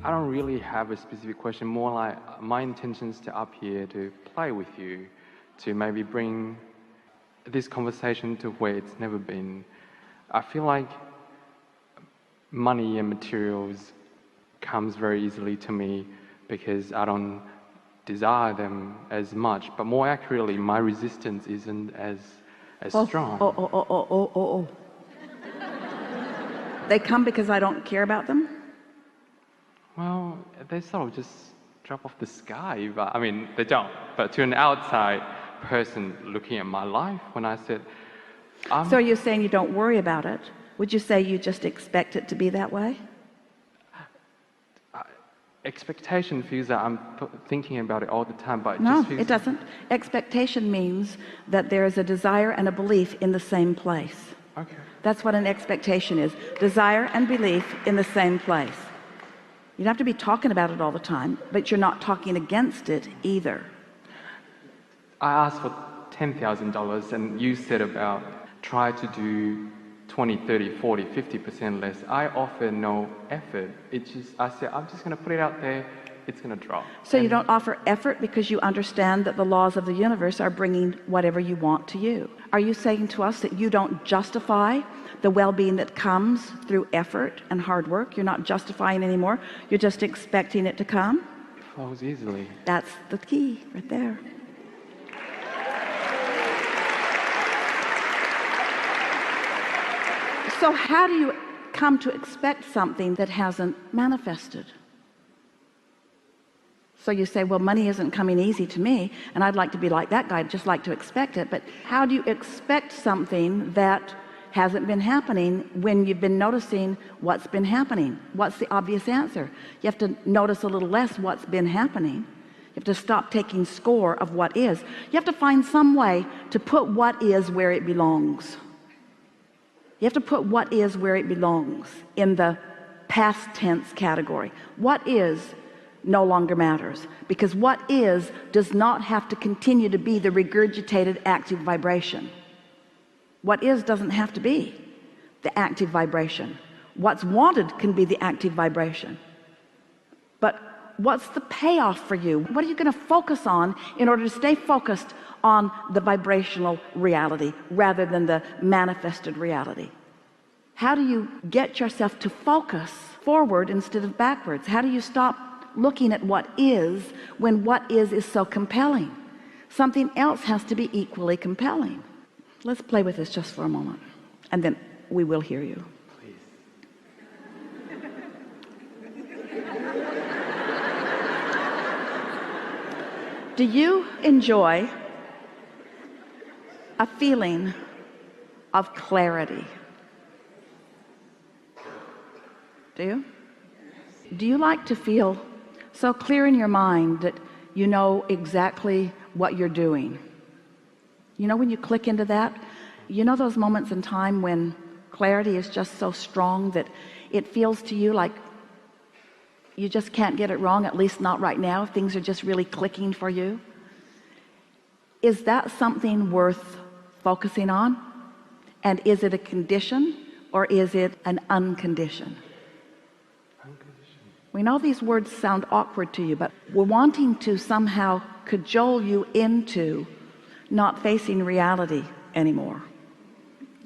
I don't really have a specific question, more like my intentions to up here to play with you, to maybe bring this conversation to where it's never been. I feel like money and materials comes very easily to me because I don't desire them as much, but more accurately, my resistance isn't as strong. Oh. They come because I don't care about them? Well, they sort of just drop off the sky, but I mean, they don't. But to an outside person looking at my life, when I said, so you're saying you don't worry about it? Would you say you just expect it to be that way? Expectation feels that I'm thinking about it all the time, but no, just feels... it doesn't. Expectation means that there is a desire and a belief in the same place. Okay. That's what an expectation is. Desire and belief in the same place. You don't have to be talking about it all the time, but you're not talking against it either. I asked for $10,000 and you said about try to do 20, 30, 40, 50% less. I offer no effort. It's just, I said, I'm just going to put it out there. It's going to drop. So you don't offer effort because you understand that the laws of the universe are bringing whatever you want to you. Are you saying to us that you don't justify the well-being that comes through effort and hard work? You're not justifying anymore. You're just expecting it to come? It flows easily. That's the key right there. So how do you come to expect something that hasn't manifested? So you say, well, money isn't coming easy to me, and I'd like to be like that guy. I'd just like to expect it. But how do you expect something that hasn't been happening when you've been noticing what's been happening? What's the obvious answer? You have to notice a little less what's been happening. You have to stop taking score of what is. You have to find some way to put what is where it belongs. You have to put what is where it belongs in the past tense category. What is no longer matters, because what is does not have to continue to be the regurgitated active vibration. What is doesn't have to be the active vibration. What's wanted can be the active vibration. But what's the payoff for you? What are you going to focus on in order to stay focused on the vibrational reality rather than the manifested reality? How do you get yourself to focus forward instead of backwards? How do you stop looking at what is when what is so compelling? Something else has to be equally compelling. Let's play with this just for a moment, and then we will hear you. Please. Do you enjoy a feeling of clarity? Do you? Do you like to feel so clear in your mind that you know exactly what you're doing? You know, when you click into that, you know those moments in time when clarity is just so strong that it feels to you like you just can't get it wrong, at least not right now. Things are just really clicking for you. Is that something worth focusing on? And is it a condition or is it an unconditioned? We know these words sound awkward to you, but we're wanting to somehow cajole you into not facing reality anymore.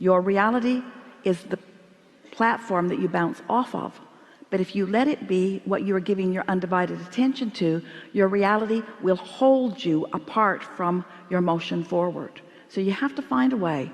Your reality is the platform that you bounce off of. But if you let it be what you are giving your undivided attention to, your reality will hold you apart from your motion forward. So you have to find a way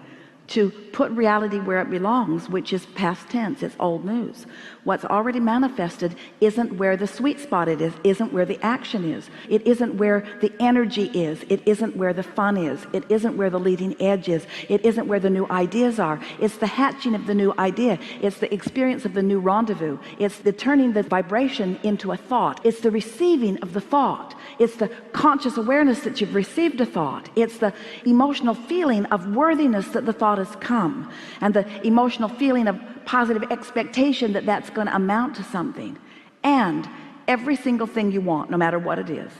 to put reality where it belongs, which is past tense. It's old news. What's already manifested isn't where the sweet spot it is, isn't where the action is, it isn't where the energy is, it isn't where the fun is, it isn't where the leading edge is, it isn't where the new ideas are. It's the hatching of the new idea, it's the experience of the new rendezvous, it's the turning the vibration into a thought, it's the receiving of the thought, it's the conscious awareness that you've received a thought, it's the emotional feeling of worthiness that the thought has come, and the emotional feeling of positive expectation that that's going to amount to something. And every single thing you want, no matter what it is,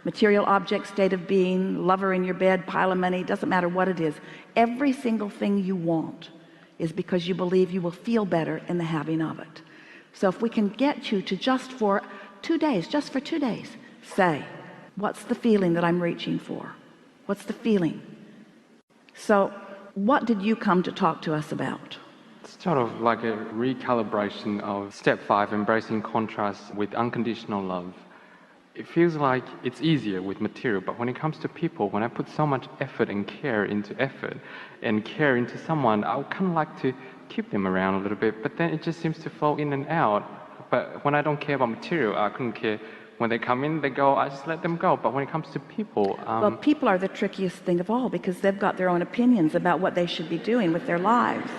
material object, state of being, lover in your bed, pile of money, doesn't matter what it is, every single thing you want is because you believe you will feel better in the having of it. So if we can get you to just for 2 days, just for 2 days, say, what's the feeling that I'm reaching for? What's the feeling? So what did you come to talk to us about? It's sort of like a recalibration of step 5, embracing contrast with unconditional love. It feels like it's easier with material, but when it comes to people, when I put so much effort and care into someone, I would kind of like to keep them around a little bit, but then it just seems to flow in and out. But when I don't care about material, I couldn't care. When they come in, they go, I just let them go. But when it comes to people... well, people are the trickiest thing of all, because they've got their own opinions about what they should be doing with their lives.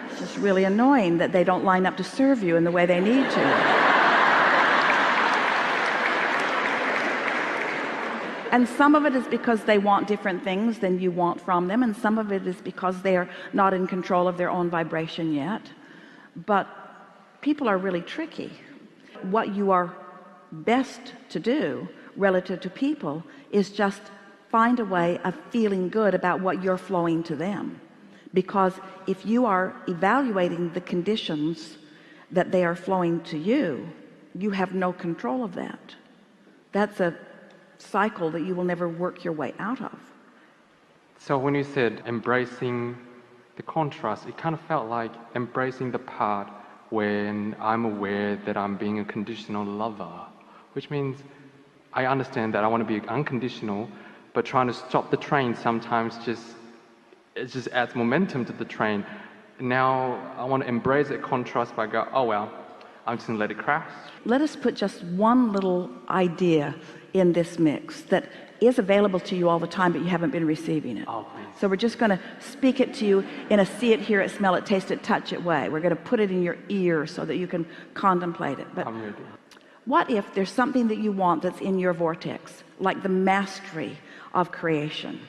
It's just really annoying that they don't line up to serve you in the way they need to. And some of it is because they want different things than you want from them, and some of it is because they are not in control of their own vibration yet. But people are really tricky. What you are best to do relative to people is just find a way of feeling good about what you're flowing to them, because if you are evaluating the conditions that they are flowing to you, you have no control of that. That's a cycle that you will never work your way out of. So when you said embracing the contrast, it kind of felt like embracing the part when I'm aware that I'm being a conditional lover, which means I understand that I want to be unconditional, but trying to stop the train sometimes it just adds momentum to the train. Now I want to embrace that contrast by go, oh well, I'm just gonna let it crash. Let us put just one little idea in this mix that is available to you all the time, but you haven't been receiving it. Oh, please. So we're just going to speak it to you in a see it, hear it, smell it, taste it, touch it way. We're going to put it in your ear so that you can contemplate it. But I'm ready. what if there's something that you want that's in your vortex, like the mastery of creation?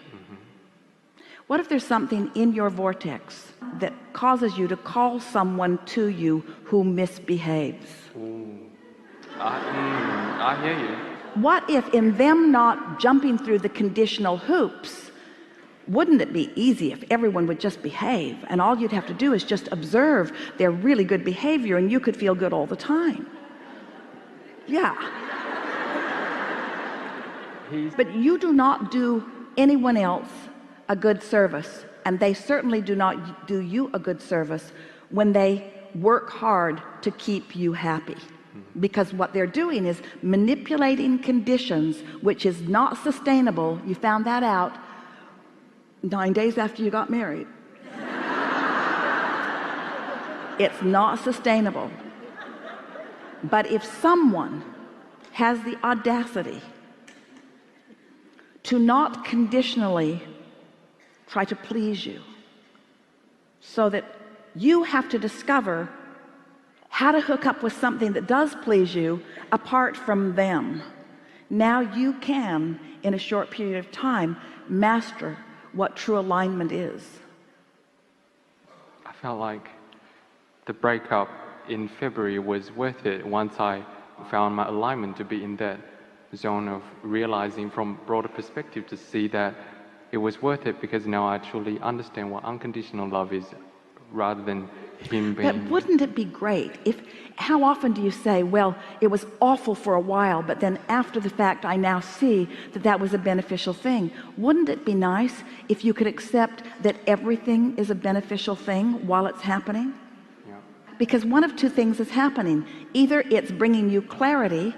What if there's something in your vortex that causes you to call someone to you who misbehaves? Ooh. I hear you. What if in them not jumping through the conditional hoops, wouldn't it be easy if everyone would just behave, and all you'd have to do is just observe their really good behavior and you could feel good all the time? Yeah. But you do not do anyone else a good service, and they certainly do not do you a good service when they work hard to keep you happy, because what they're doing is manipulating conditions, which is not sustainable. You found that out 9 days after you got married. It's not sustainable. But if someone has the audacity to not conditionally try to please you, so that you have to discover how to hook up with something that does please you apart from them, now you can, in a short period of time, master what true alignment is. I felt like the breakup in February was worth it once I found my alignment to be in that zone of realizing from broader perspective, to see that it was worth it, because now I truly understand what unconditional love is, rather than him being... But wouldn't it be great if, how often do you say, well, it was awful for a while, but then after the fact I now see that that was a beneficial thing? Wouldn't it be nice if you could accept that everything is a beneficial thing while it's happening? Yeah. Because one of two things is happening. Either it's bringing you clarity,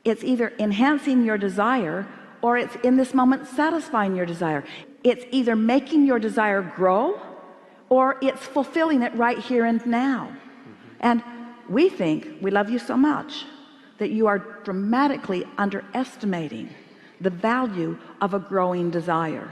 it's either enhancing your desire, or it's in this moment satisfying your desire. It's either making your desire grow, or it's fulfilling it right here and now. And we think we love you so much that you are dramatically underestimating the value of a growing desire.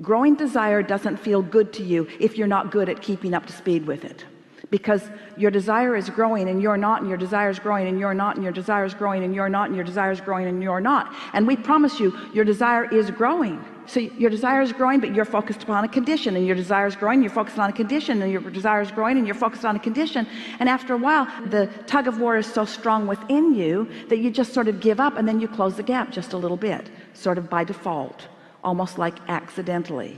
Growing desire doesn't feel good to you if you're not good at keeping up to speed with it, because your desire is growing and you're not, and your desire is growing and you're not, and your desire is growing and you're not, and your desire is growing and you're not. And we promise you your desire is growing. So your desire is growing, but you're focused upon a condition, and your desire is growing, you're focused on a condition, and your desire is growing and you're focused on a condition. And after a while, the tug of war is so strong within you that you just sort of give up, and then you close the gap just a little bit, sort of by default, almost like accidentally.